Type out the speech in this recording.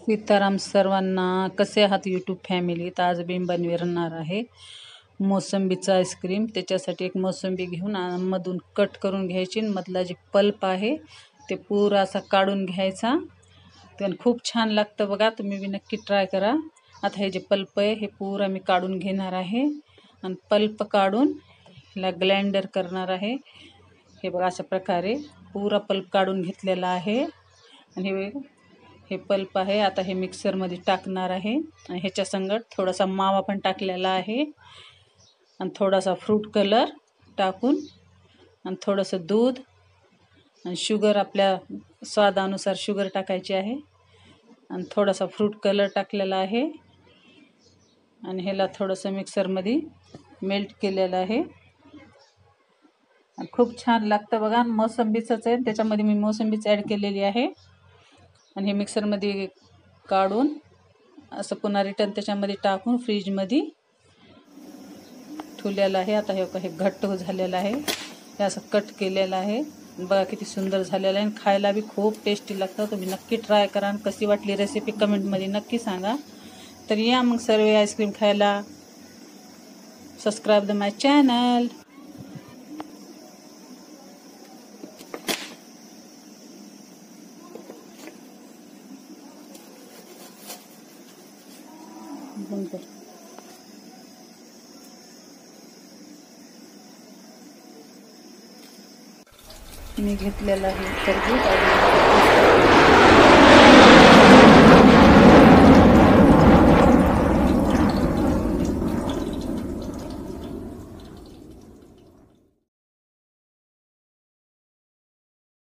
सीताराम सर्वांना. कसे आहात यूट्यूब फॅमिली? तर आज मी बनवणार आहे मोसंबीचा आईस्क्रीम. त्याच्यासाठी एक मोसंबी घेऊन मधून कट करून घ्यायची, मधला जे पल्प आहे ते पुरा असा काढून घ्यायचा. पण खूप छान लागतं बघा, तुम्ही बी नक्की ट्राय करा. आता हे जे पल्प आहे हे पुरा मी काढून घेणार आहे आणि पल्प काढून ह्याला ग्लाइंडर करणार आहे. हे बघा अशा प्रकारे पुरा पल्प काढून घेतलेला आहे. आणि हे पल्प आहे आता हे मिक्सरमध्ये टाकणार आहे. आणि ह्याच्या संगत थोडासा मावा पण टाकलेला आहे आणि थोडासा फ्रूट कलर टाकून आणि थोडंसं दूध आणि शुगर, आपल्या स्वादानुसार शुगर टाकायची आहे. आणि थोडासा फ्रूट कलर टाकलेला आहे आणि ह्याला थोडंसं मिक्सरमध्ये मेल्ट केलेलं आहे. खूप छान लागतं बघा. मोसंबीचंच आहे, त्याच्यामध्ये मी मोसंबीच ॲड केलेली आहे. आणि हे मिक्सरमध्ये काढून असं पुन्हा रिटर्न त्याच्यामध्ये टाकून फ्रीजमध्ये ठेवलेलं आहे. आता हे घट्ट झालेलं आहे, हे असं कट केलेलं आहे. बघा किती सुंदर झालेलं आहे. खायला बी खूप टेस्टी लागतं. तुम्ही नक्की ट्राय करा आणि कशी वाटली रेसिपी कमेंटमध्ये नक्की सांगा. तर या मग सर्व आईस्क्रीम खायला. Subscribe the my channel. मी घेतलेला आहे टरबूज.